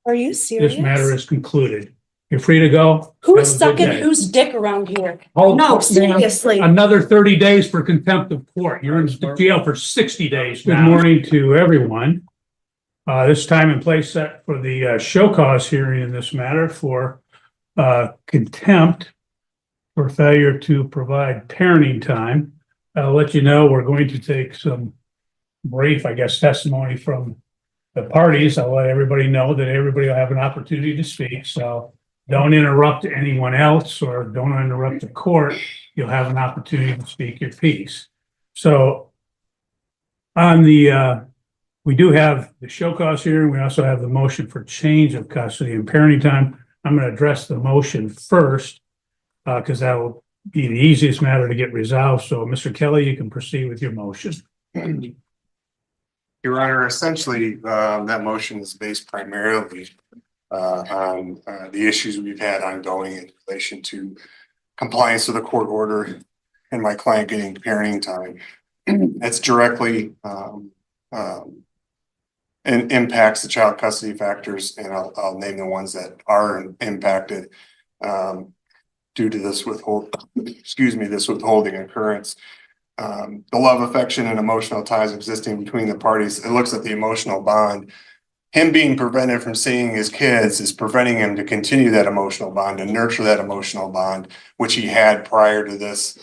Are you This matter serious? is concluded. You're free to go. Who's Have a good sucking day. whose dick around here? Hold No, court, ma'am. seriously. Another 30 days for contempt of court. You're in jail for 60 days. Good morning to everyone. This time and place set for the show cause hearing in this matter for contempt for failure to provide parenting time. I'll let you know we're going to take some brief, I guess, testimony from the parties. I'll let everybody know that everybody will have an opportunity to speak. So don't interrupt anyone else or don't interrupt the court. You'll have an opportunity to speak your piece. So on the we do have the show cause hearing. We also have the motion for change of custody and parenting time. I'm going to address the motion first because that will be the easiest matter to get resolved. So Mr. Kelly, you can proceed with your motion. Your Honor, essentially, that motion is based primarily on the issues we've had ongoing in relation to compliance with the court order and my client getting parenting time. It's directly and impacts the child custody factors, and I'll name the ones that are impacted due to this withholding occurrence. The love, affection, and emotional ties existing between the parties. It looks at the emotional bond. Him being prevented from seeing his kids is preventing him to continue that emotional bond and nurture that emotional bond, which he had prior to this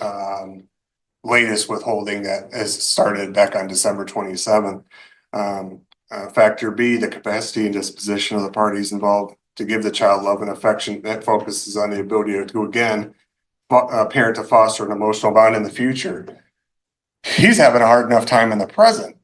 latest withholding that has started back on December 27th. Factor B, the capacity and disposition of the parties involved to give the child love and affection that focuses on the ability to, again, parent to foster an emotional bond in the future. He's having a hard enough time in the present,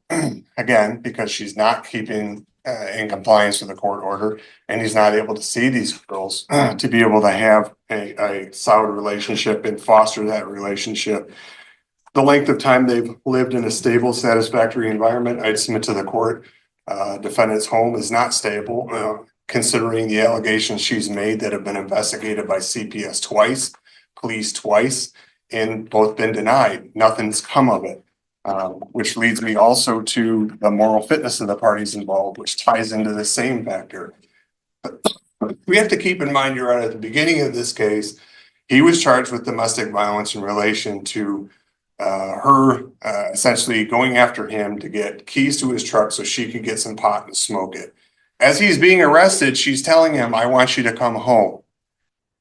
again, because she's not keeping in compliance with the court order, and he's not able to see these girls to be able to have a solid relationship and foster that relationship. The length of time they've lived in a stable, satisfactory environment, I'd submit to the court, defendant's home is not stable, considering the allegations she's made that have been investigated by CPS twice, police twice, and both been denied. Nothing's come of it, which leads me also to the moral fitness of the parties involved, which ties into the same factor. We have to keep in mind, Your Honor, at the beginning of this case, he was charged with domestic violence in relation to her essentially going after him to get keys to his truck so she could get some pot and smoke it. As he's being arrested, she's telling him, "I want you to come home."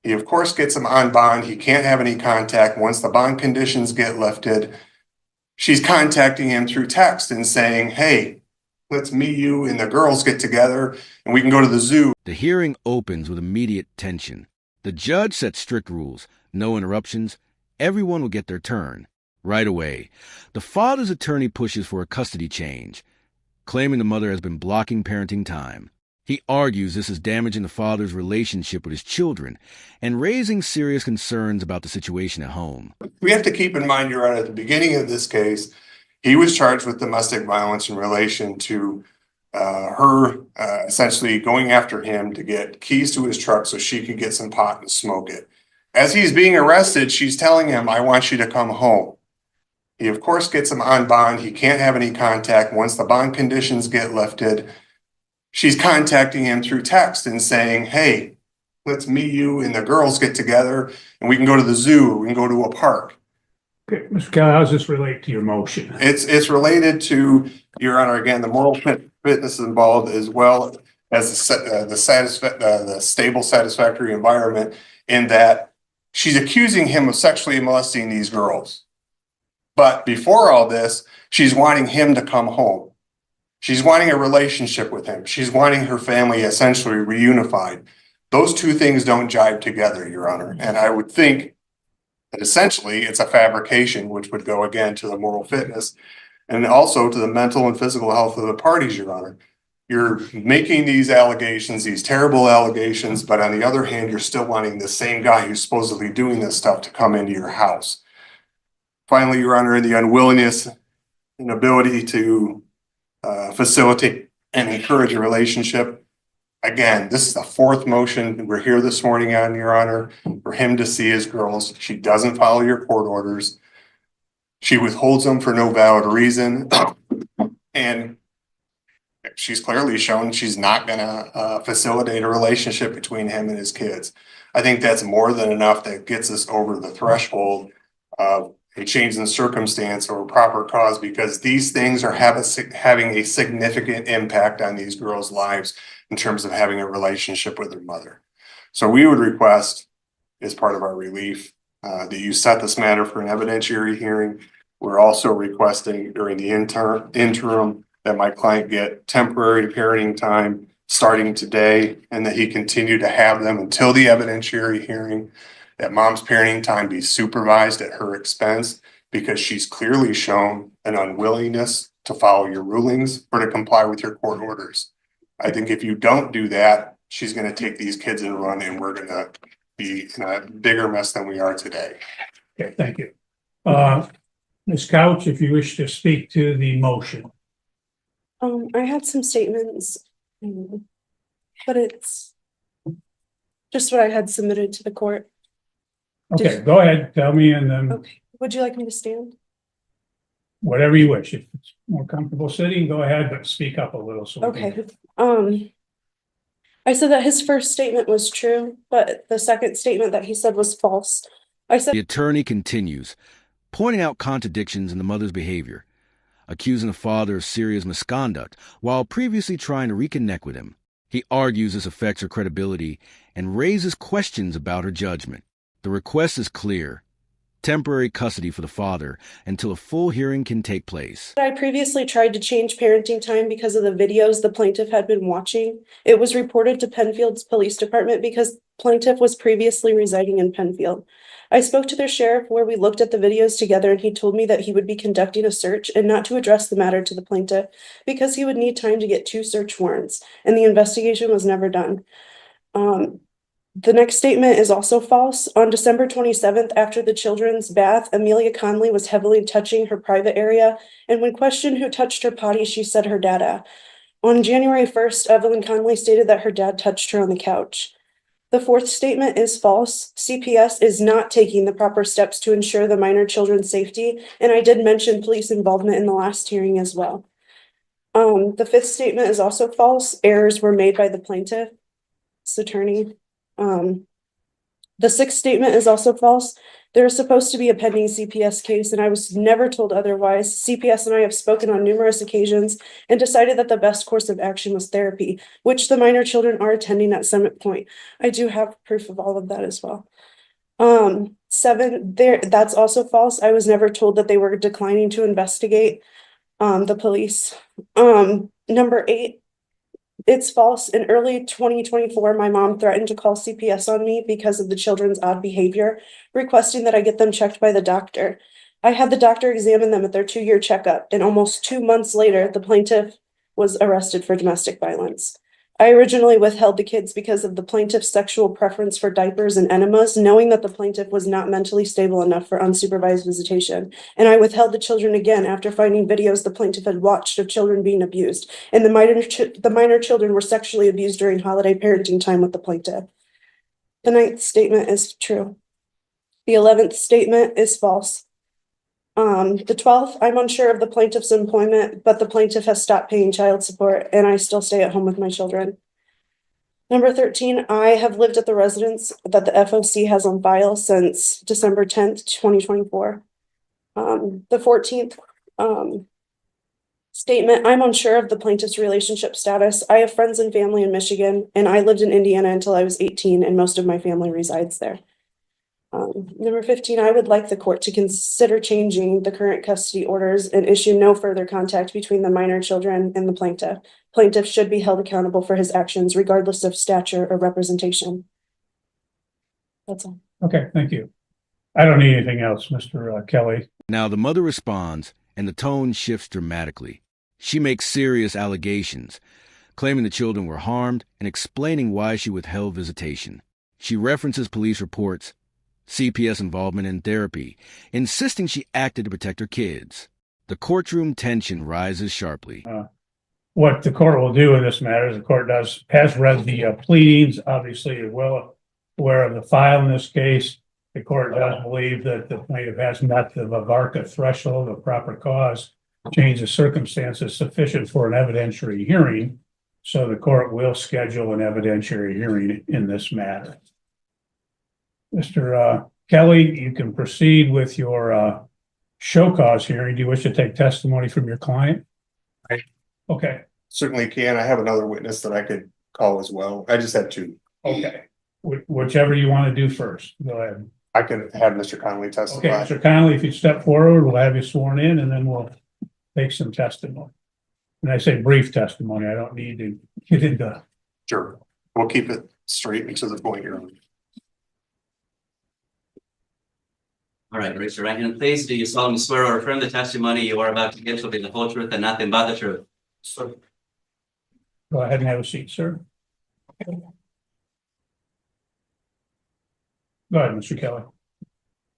He, of course, gets him on bond. He can't have any contact. Once the bond conditions get lifted, she's contacting him through text and saying, "Hey, let's meet you and the girls get together and we can go to the zoo." The hearing opens with immediate tension. The judge sets strict rules, no interruptions. Everyone will get their turn. Right away, the father's attorney pushes for a custody change, claiming the mother has been blocking parenting time. He argues this is damaging the father's relationship with his children and raising serious concerns about the situation at home. We have to keep in mind, Your Honor, at the beginning of this case, he was charged with domestic violence in relation to her essentially going after him to get keys to his truck so she could get some pot and smoke it. As he's being arrested, she's telling him, "I want you to come home." He, of course, gets him on bond. He can't have any contact. Once the bond conditions get lifted, she's contacting him through text and saying, "Hey, let's meet you and the girls get together and we can go to the zoo or we can go to a park." Okay, Mr. Kelly, how does this relate to your motion? It's related to, Your Honor, again, the moral fitness involved, as well as the stable, satisfactory environment, in that she's accusing him of sexually molesting these girls. But before all this, she's wanting him to come home. She's wanting a relationship with him. She's wanting her family essentially reunified. Those two things don't jive together, Your Honor. And I would think that essentially it's a fabrication, which would go again to the moral fitness and also to the mental and physical health of the parties, Your Honor. You're making these allegations, these terrible allegations, but on the other hand, you're still wanting the same guy who's supposedly doing this stuff to come into your house. Finally, Your Honor, the unwillingness and ability to facilitate and encourage a relationship. Again, this is the fourth motion we're here this morning on, Your Honor, for him to see his girls. She doesn't follow your court orders. She withholds them for no valid reason. And she's clearly shown she's not gonna facilitate a relationship between him and his kids. I think that's more than enough that gets us over the threshold of a change in circumstance or proper cause, because these things are having a significant impact on these girls' lives in terms of having a relationship with their mother. So we would request, as part of our relief, that you set this matter for an evidentiary hearing. We're also requesting during the interim that my client get temporary parenting time starting today, and that he continue to have them until the evidentiary hearing. That mom's parenting time be supervised at her expense, because she's clearly shown an unwillingness to follow your rulings or to comply with your court orders. I think if you don't do that, she's going to take these kids and run, and we're going to be in a bigger mess than we are today. Okay, thank you. Ms. Couch, if you wish to speak to the motion. I had some statements, but it's just what I had submitted to the court. Okay, go ahead, tell me, and then Okay, would you like me to stand? whatever you wish. If it's more comfortable sitting, go ahead, but speak up a little. So we can- Okay, I said that his first statement was true, but the second statement that he said was false. I said The attorney continues, pointing out contradictions in the mother's behavior, accusing the father of serious misconduct while previously trying to reconnect with him. He argues this affects her credibility and raises questions about her judgment. The request is clear: temporary custody for the father until a full hearing can take place. I previously tried to change parenting time because of the videos the plaintiff had been watching. It was reported to Penfield's police department because plaintiff was previously residing in Penfield. I spoke to their sheriff where we looked at the videos together, and he told me that he would be conducting a search and not to address the matter to the plaintiff because he would need time to get 2 search warrants, and the investigation was never done. The next statement is also false. On December 27th, after the children's bath, Amelia Conley was heavily touching her private area, and when questioned who touched her potty, she said her dada. On January 1st, Evelyn Conley stated that her dad touched her on the couch. The fourth statement is false. CPS is not taking the proper steps to ensure the minor children's safety, and I did mention police involvement in the last hearing as well. The fifth statement is also false. Errors were made by the plaintiff's attorney. The sixth statement is also false. There is supposed to be a pending CPS case, and I was never told otherwise. CPS and I have spoken on numerous occasions and decided that the best course of action was therapy, which the minor children are attending at Summit Point. I do have proof of all of that as well. That's also false. I was never told that they were declining to investigate the police. Number 8, it's false. In early 2024, my mom threatened to call CPS on me because of the children's odd behavior, requesting that I get them checked by the doctor. I had the doctor examine them at their 2-year checkup, and almost 2 months later, the plaintiff was arrested for domestic violence. I originally withheld the kids because of the plaintiff's sexual preference for diapers and enemas, knowing that the plaintiff was not mentally stable enough for unsupervised visitation. And I withheld the children again after finding videos the plaintiff had watched of children being abused. And the minor children were sexually abused during holiday parenting time with the plaintiff. The 9th statement is true. The 11th statement is false. The 12th, I'm unsure of the plaintiff's employment, but the plaintiff has stopped paying child support, and I still stay at home with my children. Number 13, I have lived at the residence that the FOC has on file since December 10th, 2024. The 14th statement, I'm unsure of the plaintiff's relationship status. I have friends and family in Michigan, and I lived in Indiana until I was 18, and most of my family resides there. Number 15, I would like the court to consider changing the current custody orders and issue no further contact between the minor children and the plaintiff. Plaintiff should be held accountable for his actions, regardless of stature or representation. That's all. Okay, thank you. I don't need anything else, Mr. Kelly. Now the mother responds, and the tone shifts dramatically. She makes serious allegations, claiming the children were harmed and explaining why she withheld visitation. She references police reports, CPS involvement in therapy, insisting she acted to protect her kids. The courtroom tension rises sharply. What the court will do in this matter is the court has read the pleadings, obviously is well aware of the file in this case. The court does believe that the plaintiff has met the VARCA threshold of proper cause change of circumstances sufficient for an evidentiary hearing. So the court will schedule an evidentiary hearing in this matter. Mr. Kelly, you can proceed with your show cause hearing. Do you wish to take testimony from your client? Right. Okay. Certainly can. I have another witness that I could call as well. I just had two. Okay. Whichever you want to do first. Go ahead. I could have Mr. Connolly Okay, testify. Mr. Connolly, if you step forward, we'll have you sworn in and then we'll take some testimony. And I say brief testimony. I don't need to get into. Sure. We'll keep it straight and to the point here. All right, raise your right hand, please. Do you solemnly swear or affirm the testimony you are about to give shall be the whole truth and nothing but the truth? So, Go ahead and have a seat, sir. Go ahead, Mr. Kelly.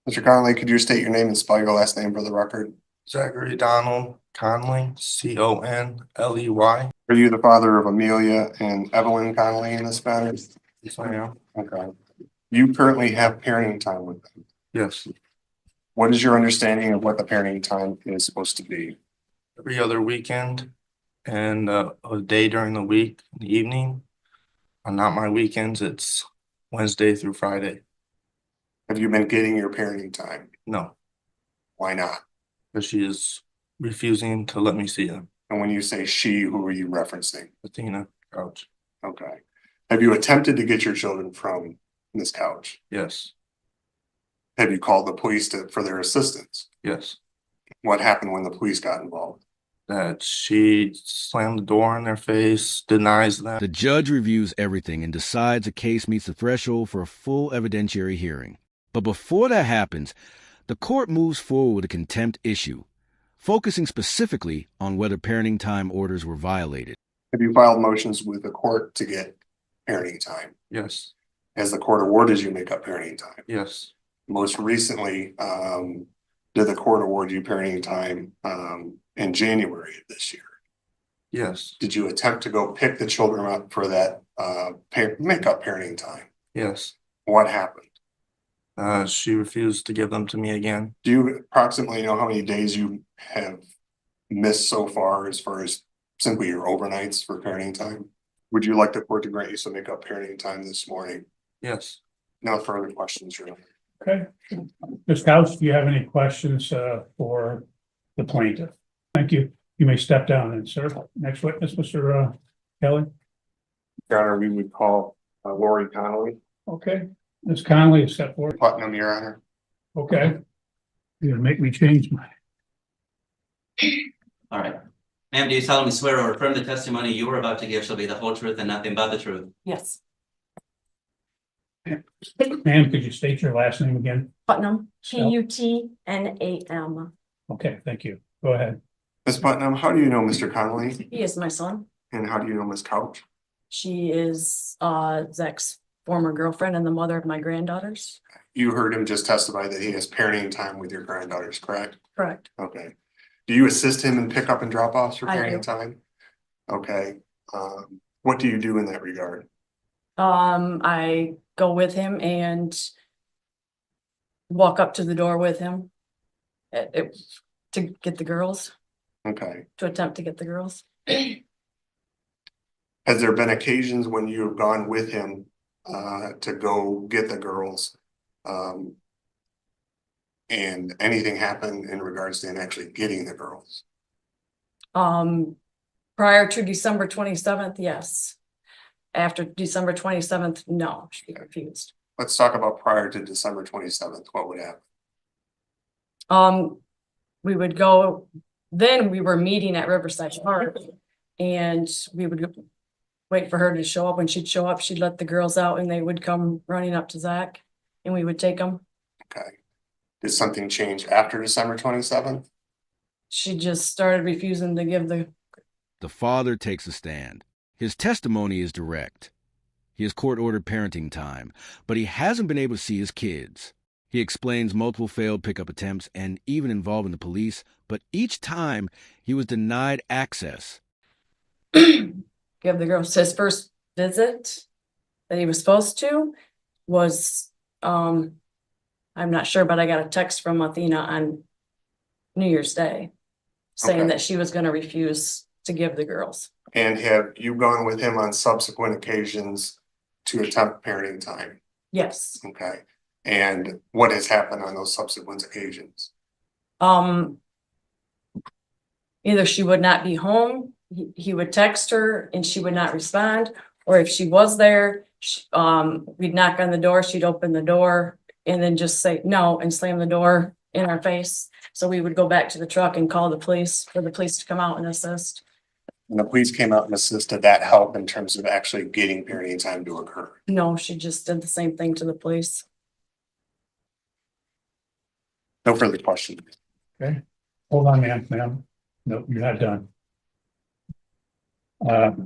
Mr. Connolly, could you state your name and spell your last name for the record? Zachary Donald Conley, Conley. Are you the father of Amelia and Evelyn Connolly in this matter? Yes, I am. Okay. You currently have parenting time with them. Yes, What is your understanding of what the parenting time is supposed to be? every other weekend and a day during the week, in the evening. Not my weekends, it's Wednesday through Friday. Have you been getting your parenting time? No, Why not? because she is refusing to let me see them. And when you say she, who are you referencing? Athena Couch. Okay. Have you attempted to get your children from this couch? Yes, Have you called the police for their assistance? yes. What happened when the police got involved? That she slammed the door in their face, denies them. The judge reviews everything and decides a case meets the threshold for a full evidentiary hearing. But before that happens, the court moves forward with a contempt issue, focusing specifically on whether parenting time orders were violated. Have you filed motions with the court to get parenting time? Yes, Has the court awarded you make up parenting time? yes, Most recently, did the court award you parenting time in January of this year? yes, Did you attempt to go pick the children up for that make up parenting time? yes. What happened? She refused to give them to me again. Do you approximately know how many days you have missed so far as simply your overnights for parenting time? Would you like the court to grant you some make up parenting time this morning? Yes. No further questions, Your Honor. Okay. Ms. Couch, do you have any questions for the plaintiff? Thank you. You may step down and sir. Next witness, Mr. Kelly. Your Honor, we would call Lori Connolly. Okay. Ms. Conley, step forward. Putnam, Your Honor. Okay. You're gonna make me change my. All right. Ma'am, do you solemnly swear or affirm the testimony you are about to give shall be the whole truth and nothing but the truth? Yes. Ma'am, could you state your last name again? Putnam, Putnam. Okay, thank you. Go ahead. Ms. Putnam, how do you know Mr. Connolly? He is my son. And how do you know Ms. Couch? She is Zach's former girlfriend and the mother of my granddaughters. You heard him just testify that he has parenting time with your granddaughters, correct? Correct. Okay. Do you assist him in pick up and drop offs for I do. parenting time? Okay. What do you do in that regard? I go with him and walk up to the door with him to get the girls, Okay. to attempt to get the girls. Has there been occasions when you have gone with him to go get the girls? And anything happened in regards to him actually getting the girls? Prior to December 27th, yes. After December 27th, no, she refused. Let's talk about prior to December 27th. What would happen? We would go, then we were meeting at Riverside Park and we would wait for her to show up. When she'd show up, she'd let the girls out and they would come running up to Zach and we would take them. Okay. Did something change after December 27th? She just started refusing to give the. The father takes a stand. His testimony is direct. He has court-ordered parenting time, but he hasn't been able to see his kids. He explains multiple failed pickup attempts and even involving the police, but each time he was denied access. Give the girls. His first visit that he was supposed to was, I'm not sure, but I got a text from Athena on New Year's Day saying Okay. that she was gonna refuse to give the girls. And have you gone with him on subsequent occasions to attempt parenting time? Yes. Okay. And what has happened on those subsequent occasions? Either she would not be home, he would text her and she would not respond, or if she was there, we'd knock on the door, she'd open the door and then just say no and slam the door in our face. So we would go back to the truck and call the police for the police to come out and assist. And the police came out and assisted that help in terms of actually getting parenting time to occur. No, she just did the same thing to the police. No further questions. Okay, hold on, ma'am. No, you're not done.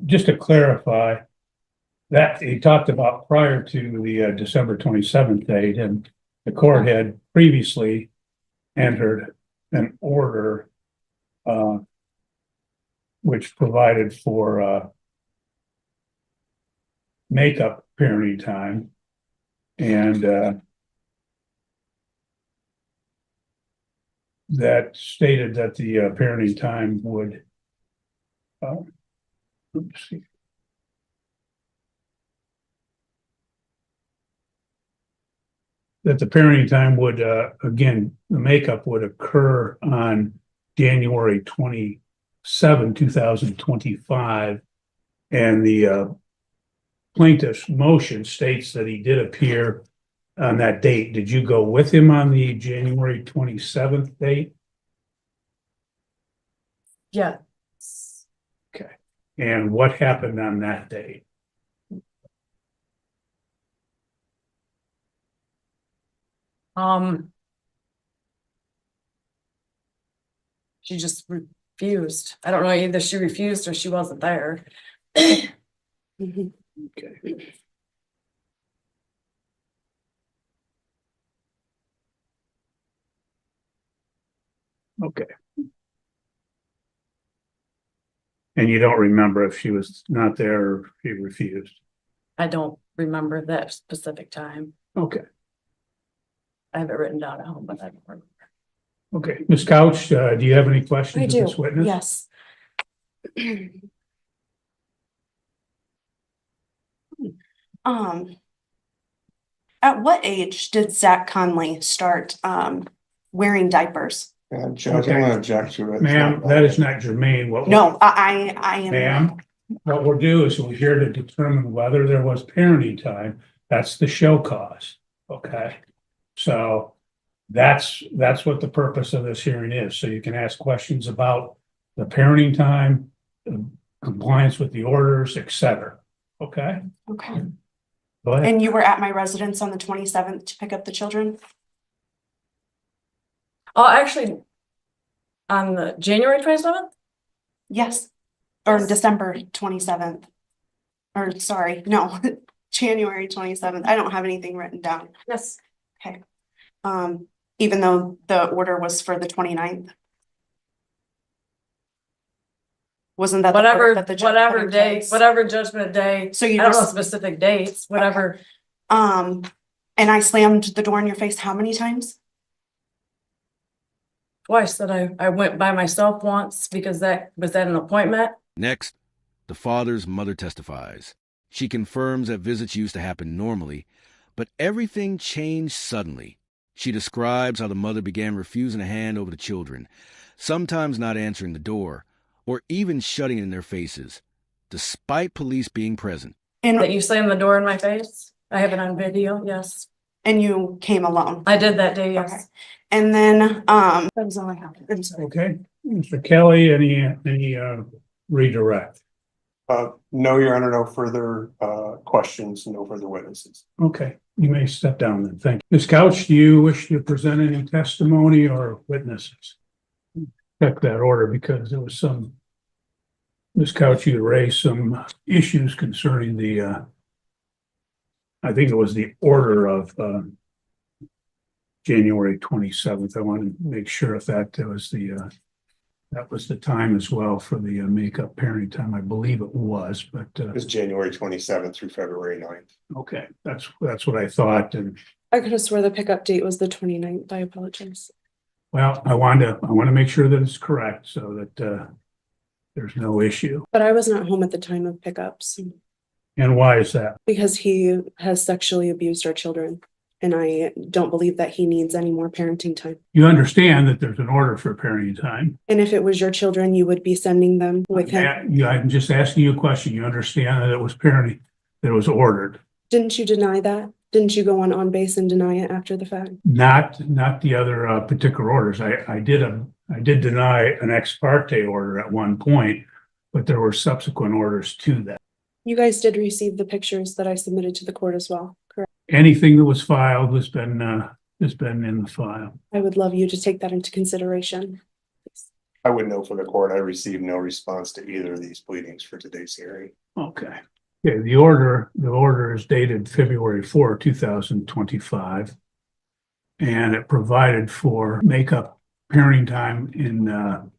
Just to clarify, that he talked about prior to the December 27th date, and the court had previously entered an order which provided for makeup parenting time, and that stated that the parenting time would let's see. That the parenting time would again, the makeup would occur on January 27, 2025, and the plaintiff's motion states that he did appear on that date. Did you go with him on the January 27th date? Yeah. Okay. And what happened on that date? She just refused. I don't know, either she refused or she wasn't there. Mhm. Okay. Okay. And you don't remember if she was not there or if she refused? I don't remember that specific time. Okay. I have it written down at home, but I don't remember. Okay. Ms. Couch, do you have any I questions of do, this witness? yes. At what age did Zach Conley start wearing diapers? And Judge, I'm gonna object to it. Ma'am, that is not germane. What? No, I am. Ma'am, what we'll do is we're here to determine whether there was parenting time. That's the show cause. Okay. So that's what the purpose of this hearing is. So you can ask questions about the parenting time, compliance with the orders, etc. Okay. Okay. Go ahead. And you were at my residence on the 27th to pick up the children? Oh, actually, on the January 27th? Yes. Or Yes. December 27th. Or sorry, no, January 27th. I don't have anything written down. Yes. Okay. Even though the order was for the 29th. Wasn't that the Whatever, court that the judge put whatever in day, place? whatever judgment day. So I you don't know just, specific dates, whatever. and I slammed the door in your face how many times? Twice that I went by myself once because that was at an appointment. Next, the father's mother testifies. She confirms that visits used to happen normally, but everything changed suddenly. She describes how the mother began refusing to hand over the children, sometimes not answering the door, or even shutting it in their faces, despite police being present. And That you slammed the door in my face. I have it on video, yes. you came alone. I did that day, Okay. yes. And then, that was all I have. I'm sorry. Okay. Mr. Kelly, any redirect? No, Your Honor, no further questions, no further witnesses. Okay, you may step down then. Thank you. Ms. Couch, do you wish to present any testimony or witnesses? Check that order because there was some, Ms. Couch, you raised some issues concerning the, I think it was the order of January 27th. I want to make sure if that was the time as well for the makeup parenting time. I believe it was, but It was January 27th through February 9th. okay, that's what I thought. And I could have swore the pickup date was the 29th. I apologize. Well, I want to make sure that it's correct so that there's no issue. But I was not home at the time of pickups And why is that? because he has sexually abused our children. And I don't believe that he needs any more parenting time. You understand that there's an order for parenting time. And if it was your children, you would be sending them with him. I'm just asking you a question. You understand that it was parenting, that it was ordered. Didn't you deny that? Didn't you go on base and deny it after the fact? Not the other particular orders. I did deny an ex parte order at one point, but there were subsequent orders to that. You guys did receive the pictures that I submitted to the court as well, correct? Anything that was filed has been in the file. I would love you to take that into consideration. I would know for the court, I received no response to either of these pleadings for today's hearing. Okay. Okay, the order is dated February 4, 2025. And it provided for makeup parenting time in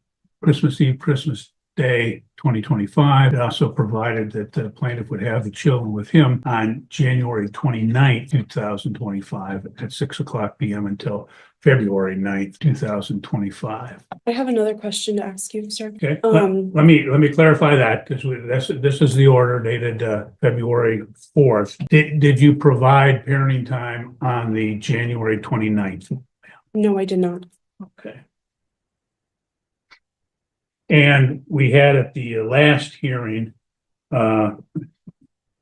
Christmas Eve, Christmas Day 2025. It also provided that the plaintiff would have the children with him on January 29th, 2025 at 6:00 p.m. until February 9th, 2025. I have another question to ask you, sir. Okay, let me clarify that because this is the order dated February 4th. Did you provide parenting time on the January 29th? No, I did not. Okay. And we had at the last hearing and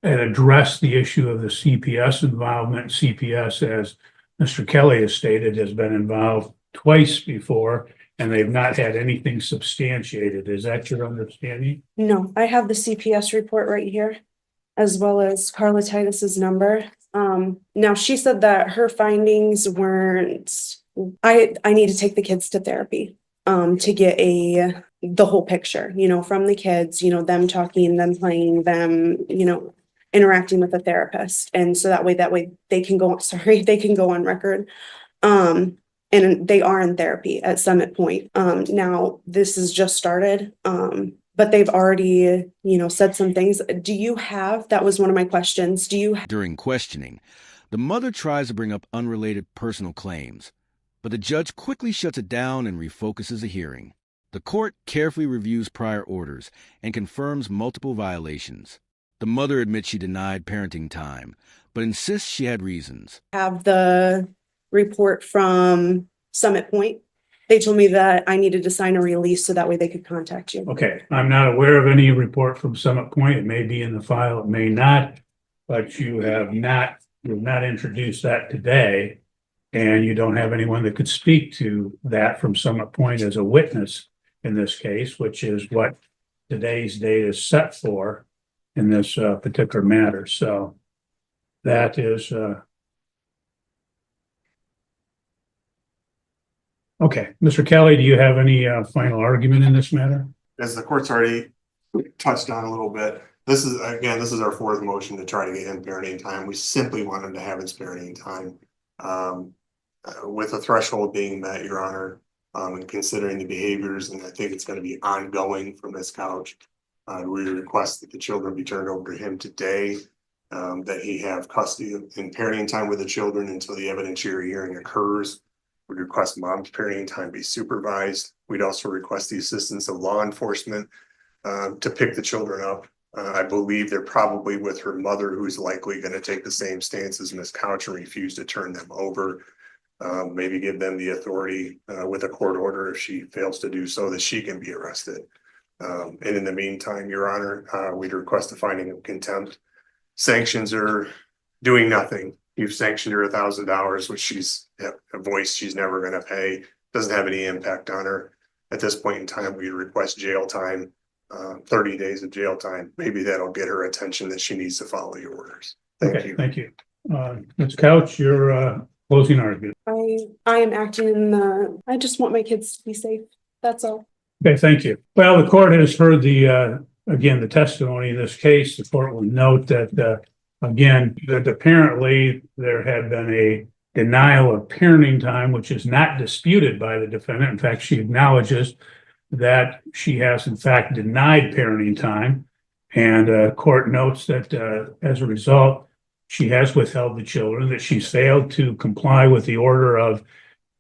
addressed the issue of the CPS involvement. CPS, as Mr. Kelly has stated, has been involved twice before, and they've not had anything substantiated. Is that your understanding? No, I have the CPS report right here, as well as Carla Titus's number. Now she said that her findings weren't, I need to take the kids to therapy, to get the whole picture, from the kids, them talking, them playing, them, interacting with a therapist. And so that way they can go, they can go on record. And they are in therapy at Summit Point. Now this has just started. But they've already, said some things. That was one of my questions. During questioning, the mother tries to bring up unrelated personal claims, but the judge quickly shuts it down and refocuses the hearing. The court carefully reviews prior orders and confirms multiple violations. The mother admits she denied parenting time, but insists she had reasons. Have the report from Summit Point. They told me that I needed to sign a release so that way they could contact you. Okay, I'm not aware of any report from Summit Point. It may be in the file, it may not, but you've not introduced that today. And you don't have anyone that could speak to that from Summit Point as a witness in this case, which is what today's date is set for in this particular matter. So that is okay. Mr. Kelly, do you have any final argument in this matter? As the court's already touched on a little bit, this is our fourth motion to try to get him parenting time. We simply want him to have his parenting time. With the threshold being met, Your Honor, and considering the behaviors, and I think it's going to be ongoing from this couch. We request that the children be turned over to him today, that he have custody and parenting time with the children until the evidentiary hearing occurs. We request mom's parenting time be supervised. We'd also request the assistance of law enforcement to pick the children up. I believe they're probably with her mother, who's likely going to take the same stance as Ms. Couch and refuse to turn them over. Maybe give them the authority with a court order if she fails to do so, that she can be arrested. And in the meantime, Your Honor, we'd request a finding of contempt. Sanctions are doing nothing. You've sanctioned her $1,000, which she's a voice she's never going to pay. Doesn't have any impact on her. At this point in time, we request jail time, 30 days of jail time. Maybe that'll get her attention that she needs to follow your orders. Thank you. Thank you. Ms. Couch, your closing argument. I am acting I just want my kids to be safe. That's all. Okay, thank you. Well, the court has heard again, the testimony in this case. The court will note that, again, that apparently there had been a denial of parenting time, which is not disputed by the defendant. In fact, she acknowledges that she has, in fact, denied parenting time. And court notes that as a result, she has withheld the children, that she's failed to comply with the order of.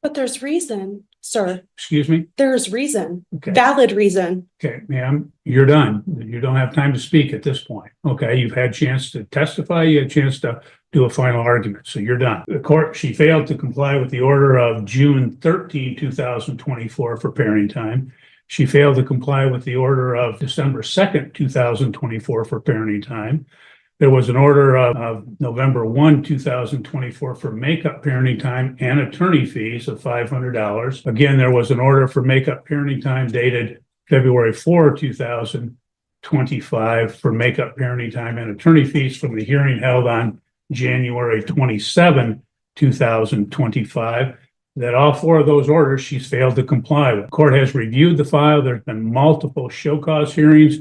But there's reason. Sir, Excuse me? there's reason, Okay. valid reason. Okay, ma'am, you're done. You don't have time to speak at this point. Okay, you've had a chance to testify, you had a chance to do a final argument, so you're done. The court, she failed to comply with the order of June 13, 2024 for parenting time. She failed to comply with the order of December 2nd, 2024 for parenting time. There was an order of November 1, 2024 for makeup parenting time and attorney fees of $500. Again, there was an order for makeup parenting time dated February 4, 2025 for makeup parenting time and attorney fees from the hearing held on January 27, 2025. That all four of those orders she's failed to comply with. The court has reviewed the file. There's been multiple show cause hearings.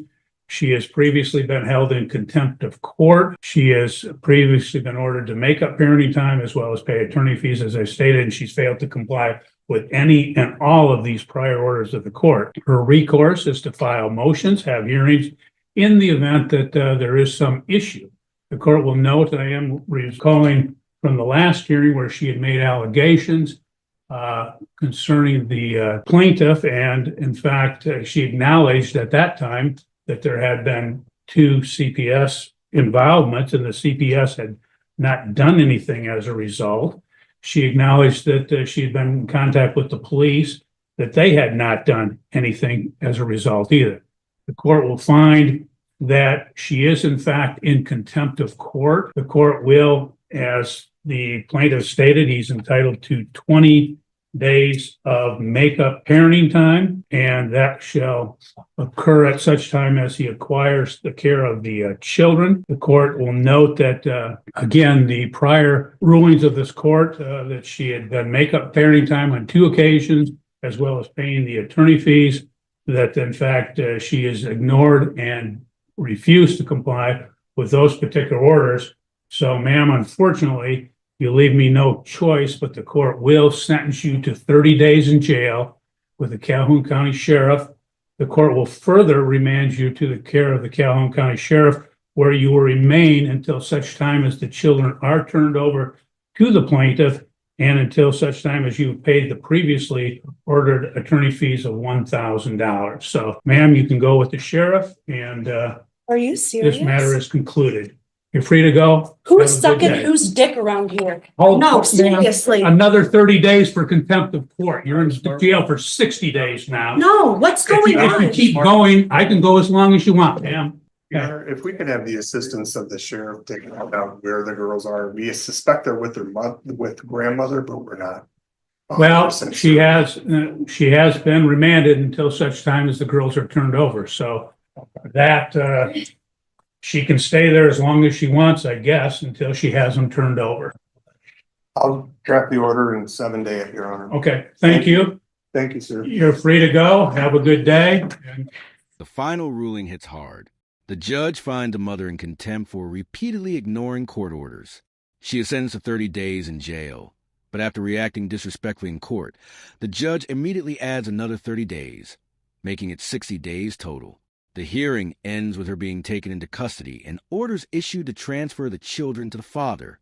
She has previously been held in contempt of court. She has previously been ordered to make up parenting time as well as pay attorney fees, as I stated, and she's failed to comply with any and all of these prior orders of the court. Her recourse is to file motions, have hearings in the event that there is some issue. The court will note that I am recalling from the last hearing where she had made allegations concerning the plaintiff, and in fact, she acknowledged at that time that there had been 2 CPS involvements and the CPS had not done anything as a result. She acknowledged that she had been in contact with the police, that they had not done anything as a result either. The court will find that she is in fact in contempt of court. The court will, as the plaintiff stated, he's entitled to 20 days of makeup parenting time, and that shall occur at such time as he acquires the care of the children. The court will note that, again, the prior rulings of this court, that she had done makeup parenting time on 2 occasions, as well as paying the attorney fees, that in fact she has ignored and refused to comply with those particular orders. So, ma'am, unfortunately, you leave me no choice, but the court will sentence you to 30 days in jail with the Calhoun County Sheriff. The court will further remand you to the care of the Calhoun County Sheriff, where you will remain until such time as the children are turned over to the plaintiff and until such time as you've paid the previously ordered attorney fees of $1,000. So, ma'am, you can go with the sheriff, and Are you serious? this matter is concluded. You're free to go. Who's Have a good sucking day. whose dick around here? Oh, No, ma'am, seriously. Another 30 days for contempt of court. You're in jail for 60 days now. No, what's If going you on? keep going, I can go as long as you want, ma'am. Your Honor, if we could have the assistance of the sheriff taking out where the girls are, we suspect they're with their with grandmother, but we're not. Well, 100% she sure. has been remanded until such time as the girls are turned over. So that she can stay there as long as she wants, I guess, until she has them turned over. I'll draft the order in 7 days, Your Honor. Okay, thank you. Thank you, sir. You're free to go. Have a good day. The final ruling hits hard. The judge fined the mother in contempt for repeatedly ignoring court orders. She is sentenced to 30 days in jail. But after reacting disrespectfully in court, the judge immediately adds another 30 days, making it 60 days total. The hearing ends with her being taken into custody and orders issued to transfer the children to the father.